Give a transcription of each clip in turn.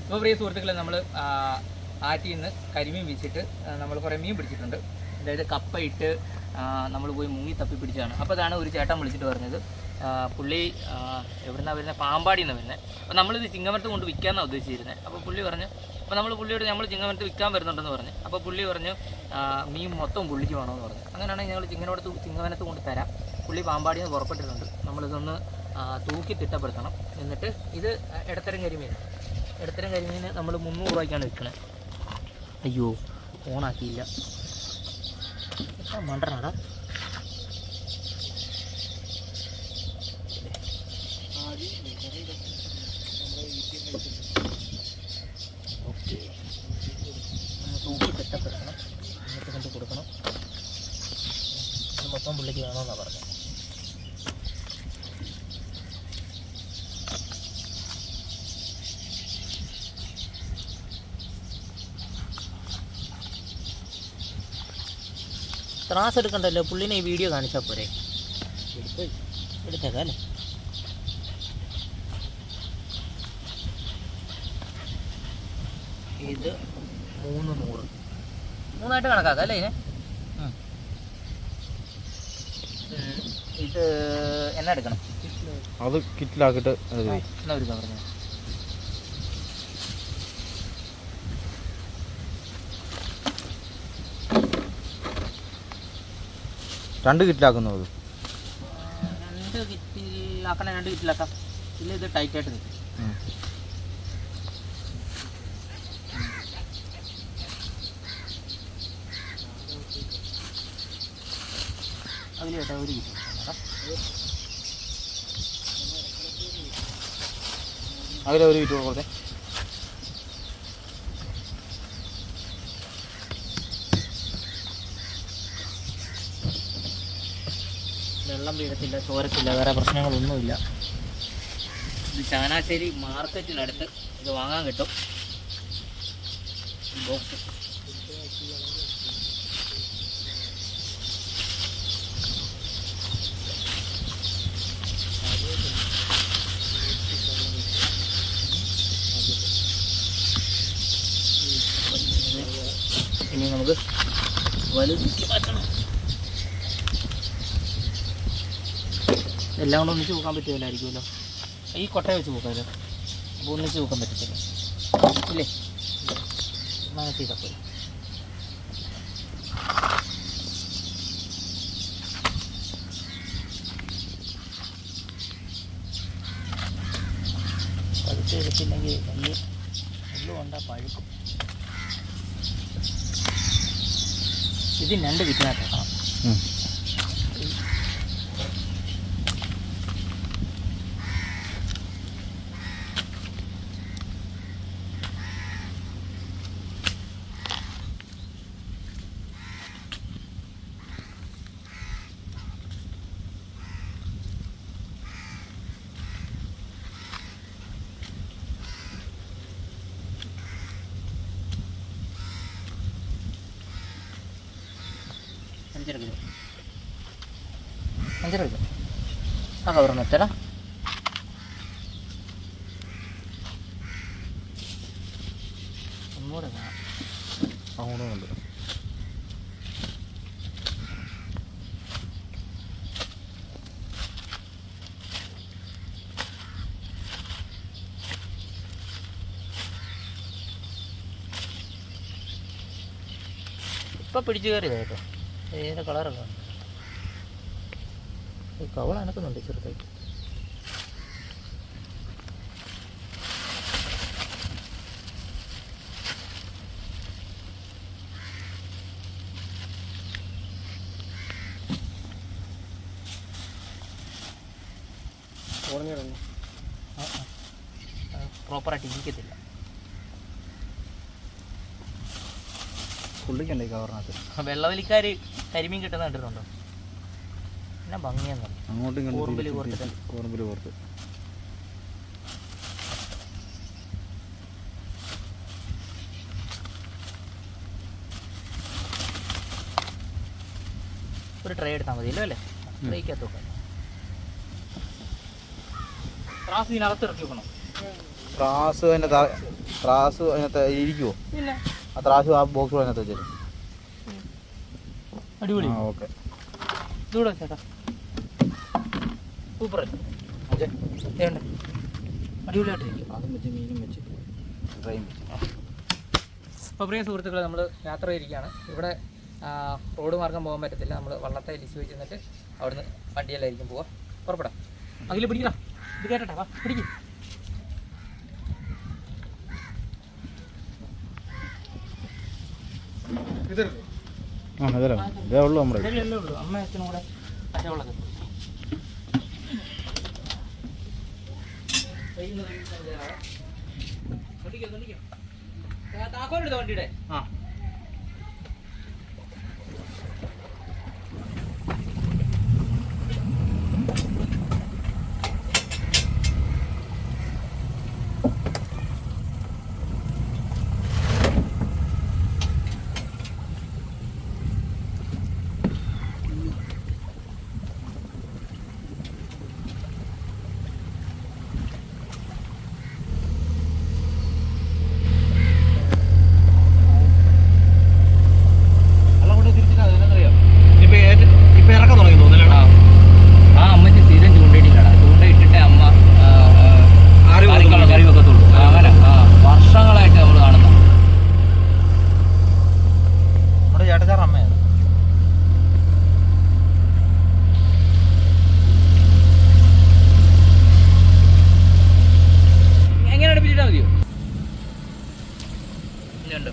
അപ്പോൾ പ്രിയ സുഹൃത്തുക്കളെ, നമ്മൾ ആറ്റിൽ നിന്ന് കരിമീൻ വീശിയിട്ട് നമ്മൾ കുറേ മീൻ പിടിച്ചിട്ടുണ്ട്. അതായത് കപ്പയിട്ട് നമ്മൾ പോയി മുങ്ങി തപ്പി പിടിച്ചതാണ്. അപ്പോൾ അതാണ് ഒരു ചേട്ടൻ വിളിച്ചിട്ട് പറഞ്ഞത്, പുള്ളി എവിടുന്നാണ് വരുന്നത്, പാമ്പാടിയിൽ നിന്ന് വരുന്നത്. അപ്പോൾ നമ്മളിത് ചിങ്ങമരത്ത് കൊണ്ട് വിൽക്കാമെന്നാണ് ഉദ്ദേശിച്ചിരുന്നത്. അപ്പോൾ പുള്ളി പറഞ്ഞു, അപ്പോൾ നമ്മൾ പുള്ളിയോട് നമ്മൾ ചിങ്ങമരത്ത് വിൽക്കാൻ വരുന്നുണ്ടെന്ന് പറഞ്ഞു. അപ്പോൾ പുള്ളി പറഞ്ഞു മീൻ മൊത്തം പുള്ളിക്ക് വേണമെന്ന് പറഞ്ഞു. അങ്ങനെയാണെങ്കിൽ ഞങ്ങൾ ചിങ്ങമരത്ത് കൊണ്ട് തരാം. പുള്ളി പാമ്പാടിയിൽ നിന്ന് പുറപ്പെട്ടിട്ടുണ്ട്. നമ്മളിതൊന്ന് തൂക്കി തിട്ടപ്പെടുത്തണം. എന്നിട്ട് ഇത് ഇടത്തരം കരിമീൻ നമ്മൾ 300 രൂപയ്ക്കാണ് വിൽക്കണത്. അയ്യോ, ഓണാക്കിയില്ല, മണ്ടനാടാ. ഓക്കെ, തൂക്കി തിട്ടപ്പെടുത്തണം, എന്നിട്ട് കൊണ്ട് കൊടുക്കണം. മൊത്തം പുള്ളിക്ക് വേണമെന്നാണ് പറഞ്ഞത്. ത്രാസ് എടുക്കണ്ടല്ലോ, പുള്ളിനെ ഈ വീഡിയോ കാണിച്ചാൽ പോരെ. എടുത്തേക്കാം അല്ലേ. ഇത് 300 മൂന്നായിട്ട് കണക്കാക്കാം അല്ലേ ഇതിനെ. ഇത് എന്നാ എടുക്കണം, അത് കിറ്റിലാക്കിയിട്ട് എന്നാ എടുക്കാൻ പറഞ്ഞു. രണ്ട് കിറ്റിലാക്കുന്നത് 2 കിറ്റിലാക്കാം. ഇല്ല, ഇത് ടൈറ്റായിട്ട് നിൽക്കും. അതിൽ കേട്ടോ 1 കിറ്റ് അതിലെ 1 കിറ്റ് കൊടുത്തേ. വെള്ളം വീഴത്തില്ല, ചോരത്തില്ല, വേറെ പ്രശ്നങ്ങളൊന്നുമില്ല. ഇത് ചങ്ങനാശ്ശേരി മാർക്കറ്റിനടുത്ത് ഇത് വാങ്ങാൻ കിട്ടും. ബോക്സ് ഇനി നമുക്ക് വലുതാക്കി മാറ്റണം. എല്ലാം കൊണ്ട് ഒന്നിച്ച് പോകാൻ പറ്റുമല്ലായിരിക്കുമല്ലോ. ഈ കൊട്ടയെ വെച്ച് പോകാമല്ലോ. അപ്പോൾ ഒന്നിച്ച് പോകാൻ പറ്റത്തില്ല ഇല്ലേ. മനസ്സിൽ തപ്പല് പതുക്കെ എടുത്തില്ലെങ്കിൽ വലിയ ഉള്ളു കൊണ്ടാൽ പഴുക്കും. ഇത് 2 കിറ്റിനകത്താക്കണം. അഞ്ചര കിലോ ആ കവറിന് എത്തടാ. ഒന്നുകൂടെ അങ്ങോട്ടും ഉണ്ട്. ഇപ്പം പിടിച്ചു കയറിയതാ കേട്ടോ. ഏത് കളറൊക്കെ ഉണ്ട്. ഈ കവള അനക്കുന്നുണ്ട് ചെറുതായിട്ട്. പ്രോപ്പറായിട്ട് ഇരിക്കത്തില്ല. പുള്ളിക്കണ്ടേ കവറിനകത്ത്. വെള്ളവലിക്കാർ കരിമീൻ കിട്ടുന്ന കണ്ടിട്ടുണ്ടോ? എന്നാ ഭംഗിയാന്ന് പറഞ്ഞു. അങ്ങോട്ടും കൂർമ്പിൽ കോർത്തിട്ട് ഒരു ട്രേ എടുത്താൽ മതിയല്ലോ അല്ലേ? ട്രേക്കകത്ത് നോക്കാം. ത്രാസ് ഇതിനകത്ത് ഇറക്കി വെക്കണം. ത്രാസ് തന്നെ ത്രാസ് അതിനകത്ത് ഇരിക്കുമോ? ഇല്ല. ആ ത്രാസ് ആ ബോക്സ് അതിനകത്ത് വെച്ചേരും. അടിപൊളി. ഓക്കെ. ഇതൂടെ ചേട്ടാ സൂപ്പർ. അടിപൊളിയായിട്ടിരിക്കും. അതും വെച്ച് മീനും വെച്ച് ഫ്രൈയും വെച്ച്. അപ്പോൾ പ്രിയ സുഹൃത്തുക്കളെ, നമ്മൾ യാത്ര ചെയ്തിരിക്കുകയാണ്. ഇവിടെ റോഡ് മാർഗം പോകാൻ പറ്റത്തില്ല. നമ്മൾ വള്ളത്തെ ലിസ് വെച്ച് നിന്നിട്ട് അവിടുന്ന് വണ്ടിയെല്ലായിരിക്കും പോവാം. പുറപ്പെടാം. അതിൽ പിടിക്കണം. ഇത് കേട്ടെ, വാ പിടിക്കും. ആ ഇതല്ലേ ഇതേ ഉള്ളൂ നമ്മുടെ. ഇതല്ലേ ഉള്ളൂ. അമ്മ അച്ഛനും കൂടെ പച്ചവെള്ളം താക്കോലെടുത്ത വണ്ടിയുടെ. ആ ആ അമ്മച്ചി സ്ഥിരം ചൂണ്ടയിട്ടില്ലടാ. ചൂണ്ടയിട്ടിട്ട് അമ്മ കറിക്കുള്ള കറി വെക്കത്തുള്ളൂ. അങ്ങനെ വർഷങ്ങളായിട്ട് നമ്മൾ കാണുന്ന നമ്മുടെ ചേട്ടച്ചാർ അമ്മയാണ്. എങ്ങനെ അടുപ്പിച്ചിട്ടാ മതിയോ? ഇല്ലുണ്ട്.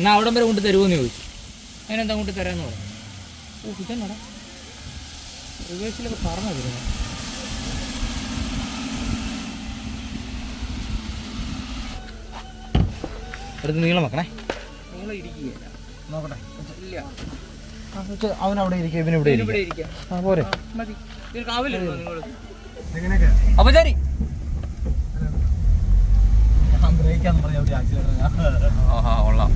എന്നാൽ അവിടം വരെ കൊണ്ട് തരുമോയെന്ന് ചോദിച്ചു. അതിനെന്താ കൊണ്ട് തരാമെന്ന് പറഞ്ഞു. ഓ ഇതെന്നാടാ റിവേഴ്സിലൊക്കെ പറഞ്ഞു തരുന്നത്. എടുത്ത് നീളം വെക്കണേ. നിങ്ങൾ ഇരിക്കുകയില്ല. നോക്കട്ടെ. ഇല്ല, അവനവിടെ ഇരിക്കുക, ഇവനിവിടെ ഇവിടെ ഇരിക്കാം. ആ പോരെ. മതി. ഇതിന് കാവിലുണ്ടോ നിങ്ങൾ? അപ്പോൾ ശരി. ബ്രേക്കാന്ന് പറഞ്ഞ ഒരു ആക്സിഡന്റ്. ആഹാ കൊള്ളാം.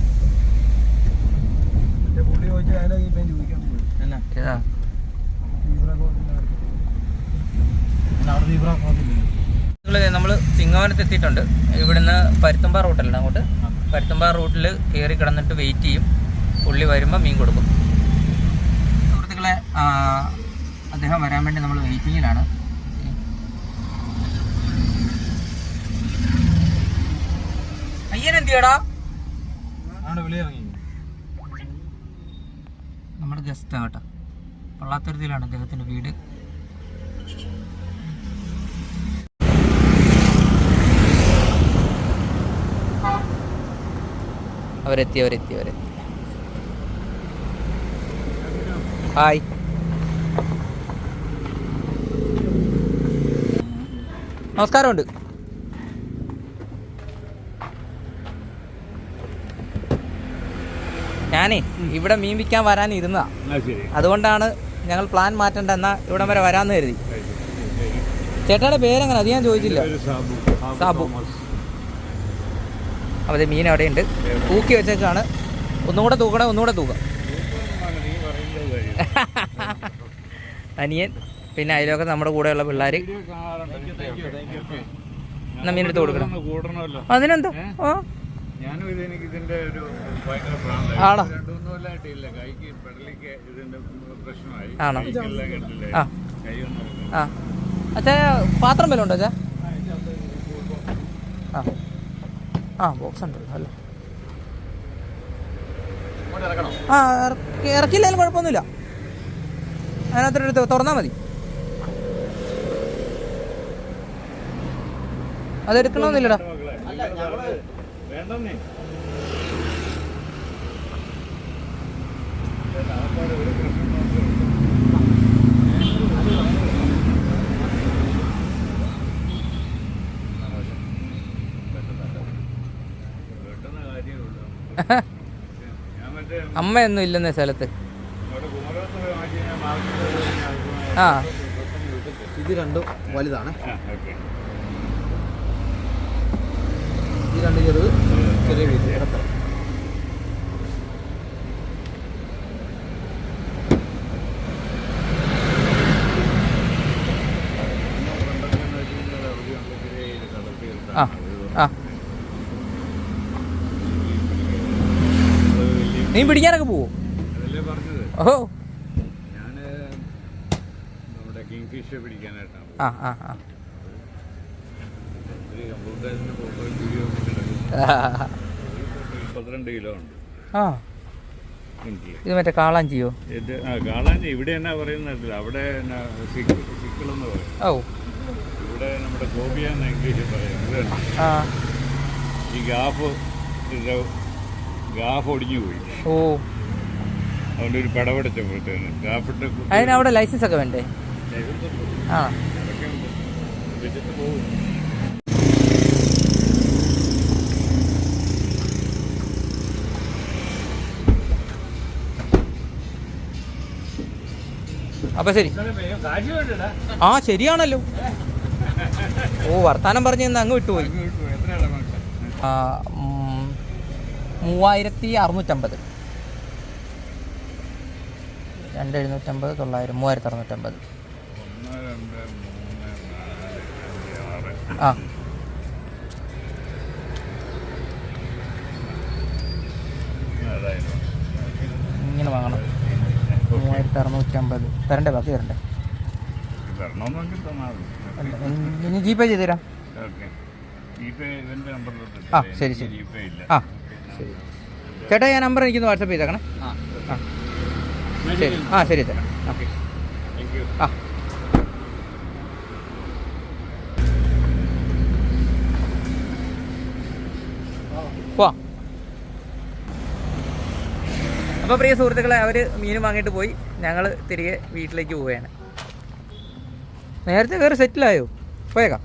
പുള്ളി ചോദിച്ചാൽ ചോദിക്കാൻ പോയി എന്നാ നമ്മൾ ചിങ്ങവനത്ത് എത്തിയിട്ടുണ്ട്. ഇവിടുന്ന് പരുത്തുമ്പാറ റൂട്ടല്ല അങ്ങോട്ട്. പരുത്തുമ്പാറ റൂട്ടിൽ കയറി കിടന്നിട്ട് വെയിറ്റ് ചെയ്യും. പുള്ളി വരുമ്പോൾ മീൻ കൊടുക്കും. സുഹൃത്തുക്കളെ, അദ്ദേഹം വരാൻ വേണ്ടി നമ്മൾ വെയിറ്റിങ്ങിലാണ്. അയ്യനെന്തിയടാ? നമ്മുടെ ഗസ്റ്റ് കേട്ടോ. പള്ളാത്തുരുത്തിയിലാണ് അദ്ദേഹത്തിൻ്റെ വീട്. അവരെത്തി. ഹായ്. നമസ്കാരമുണ്ട്. ഞാനേ ഇവിടെ മീൻ വിൽക്കാൻ വരാനിരുന്നതാ. അതുകൊണ്ടാണ് ഞങ്ങൾ പ്ലാൻ മാറ്റണ്ട, എന്നാൽ ഇവിടം വരെ വരാമെന്ന് കരുതി. ചേട്ടായുടെ പേരെങ്ങനെ? അത് ഞാൻ ചോദിച്ചില്ല. സാബു. അപ്പോൾ അത് മീൻ അവിടെയുണ്ട്, തൂക്കി വെച്ചേക്കാണ്. ഒന്നുകൂടെ തൂക്കാം. അനിയൻ പിന്നെ അതിലൊക്കെ നമ്മുടെ കൂടെയുള്ള പിള്ളേർ. എന്നാ മീൻ എടുത്ത് കൊടുക്കണം. അതിനെന്താ? ആ ഞാനും എനിക്ക് ഇതിന്റെ ഒരു ഭയങ്കര ആണോ? 2-3 കൊല്ലമായിട്ടില്ല. കൈക്ക് പെടലിക്ക് ഇതിന്റെ പ്രശ്നമായി. ആണോ? കണ്ടില്ലേ? ആ ആ അച്ഛാ പാത്രം വല്ലതും ഉണ്ടോ അച്ഛാ? ആ ബോക്സ് ഉണ്ട് അല്ലേ? ആ ഇറക്കിയില്ലാലും കുഴപ്പമൊന്നുമില്ല. അതിനകത്തെടുത്ത് തുറന്നാൽ മതി. അതെടുക്കണമെന്നില്ലടാ. വേണ്ടെന്നേ. ഞാൻ മറ്റേ അമ്മയൊന്നും ഇല്ലെന്ന സ്ഥലത്ത്. അവിടെ കുമരകത്ത് പോയി വാങ്ങിച്ച് കഴിഞ്ഞാൽ മാർക്കറ്റ് ആ ഇത് രണ്ടും വലുതാണ്, ഓക്കെ. ഇത് രണ്ട് ചെറുത്, ചെറിയ പീസ് ഇടത്തരം. ആ ആ മീൻ പിടിക്കാനൊക്കെ പോവോ? അതല്ലേ പറഞ്ഞത്, ഓഹോ. ഞാൻ നമ്മുടെ കിങ് ഫിഷ് പിടിക്കാനായിട്ടാണ്. ആ ആ ആ ഒരു കമ്പ്യൂട്ടറിന് വീഡിയോ കിടക്കും. 32 കിലോ ഉണ്ട് ആ എനിക്ക്. ഇത് മറ്റേ കാളാഞ്ചിയോ? ഇത് കാളാഞ്ചി ഇവിടെ എന്നാ പറയുന്നില്ല, അവിടെ എന്നാ സിക്കിളെന്ന് പറയും. ഓ ഇവിടെ നമ്മുടെ ഗോപിയാന്ന് ഇംഗ്ലീഷിൽ പറയും. ഇതുണ്ട് ആ ഈ ഗാഫ് ഒടിഞ്ഞു പോയി, ഓ അതുകൊണ്ട് ഒരു പടപടച്ചപ്പോഴത്തേന് ഗാഫിട്ട് അതിനവിടെ ലൈസൻസ് ഒക്കെ വേണ്ടേ? ആ അതൊക്കെ ഉണ്ട്, വെച്ചിട്ട് പോകും. അപ്പൊ ശരി. കാശ് വേണ്ടടാ. ആ ശരിയാണല്ലോ. ഓ വർത്താനം പറഞ്ഞു നിന്ന് അങ്ങ് വിട്ടുപോയി. എത്രയാണ് കണക്ക്? 3650. 2750 900 3650. 1 2 3 4 5 6 ആ അതായത് ഇങ്ങനെ വാങ്ങണം. 3650 തരണ്ടേ? ബാക്കി തരണ്ടേ? വരണമെന്നെങ്കിൽ തന്നാൽ മതി. അല്ല, ഇനി ജിപേ ചെയ്ത് തരാം. ഓക്കെ. ജിപേ ഇവൻ്റെ നമ്പറിലോട്ട്. ആ ശരി ശരി. ജിപേ ഇല്ല. ആ ശരി ചേട്ടാ, ഞാൻ നമ്പർ എനിക്കൊന്ന് വാട്സപ്പ് ചെയ്തേക്കണേ. ആ ആ ശരി. ആ ശരി ചേട്ടാ. Okay, thank you. ആ പോവാം. അപ്പോൾ പ്രിയ സുഹൃത്തുക്കളെ, അവർ മീൻ വാങ്ങിയിട്ട് പോയി. ഞങ്ങൾ തിരികെ വീട്ടിലേക്ക് പോവുകയാണ്. നേരത്തെ കയറി സെറ്റിലായോ? പോയേക്കാം.